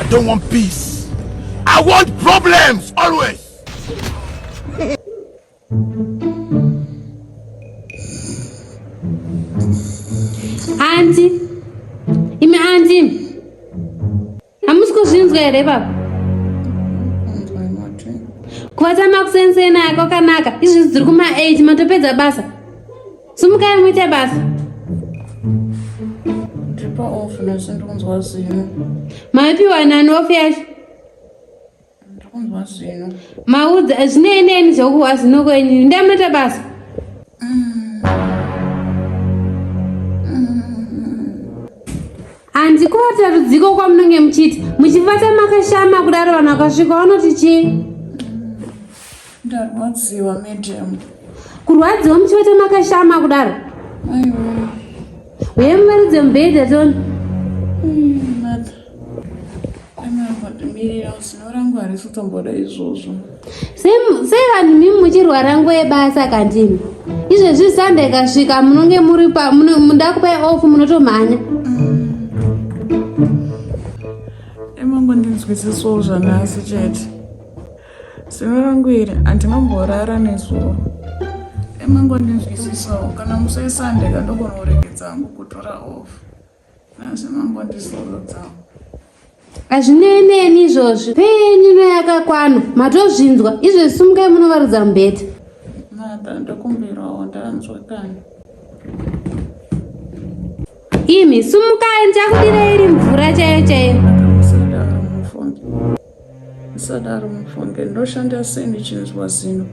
don't want peace. I want problems always. Auntie, ime auntie. Hamusko zvinzwa here baba? Kuvatama kusensena yako kanaka. Izvi zviri kuma-8 matopedza basa. Sumukai muite basa. Ndipa off nesindikunzwa zino. Maipiwa nani off yacho? Ndikunzwa zino. Maudza zvinei zvokuhwa zino kwenyu. Ndai munoita basa. Handi kuvata rudziko kwamunenge muchiti. Muchivata makashama kudaro vanhu vakasvika vanoti chii? Ndarwadziwa madam. Kurwadziwa muchivata makashama kudaro? Aiwa. Uye muveridze mubhedha toni. Mother. Amamirira zino rangu harisi kutomboda izvozvo. Sei vanhu mimi muchirwara nguva yebasa kandimi? Izvezvi Sunday ikasvika munonge muri munda kupai off munotomhanya. Emangondinzwisisawo zvanhasi chete. Zino rangu iri handimamborara nezuva. Emangondinzwisisawo kana musi weSunday kandogona kuregedza hangu kutora off. Nasi mangondisorodzavo. Hazvinei izvozvi. Penyuno yakakwana matozvinzwa. Izvezvi sumukai munovaridza mubhedha. Mada ndokumbirawo ndanzwa kani. Imi sumukai ndichakudirei iri mvura chaiyo. Musadaro mufunge ndoshanda sei ndichinzwa zino.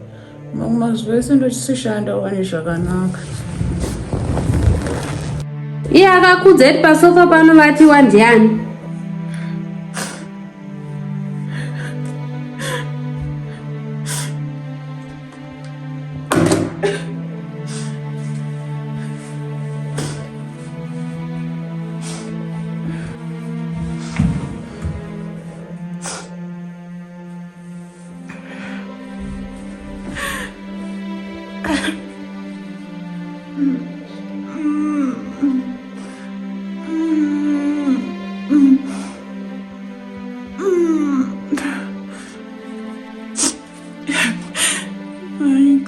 Mamwe mazuva ese ndochisishanda wani zvakanaka. Iye akakudza iti pasofa panovatiwa ndiani?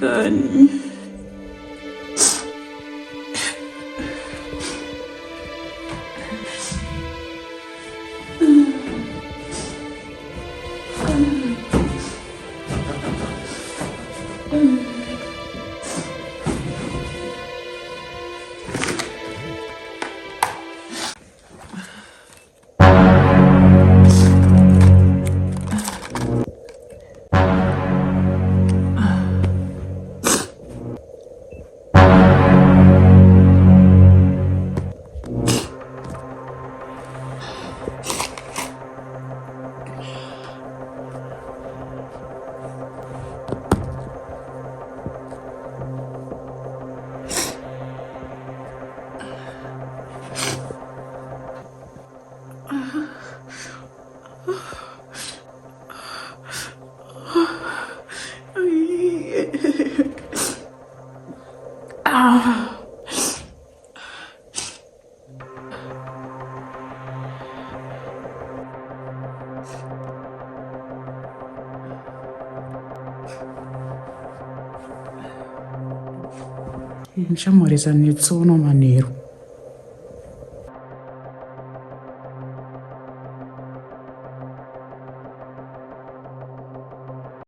Kani. Nchamhoresa netsono manheru.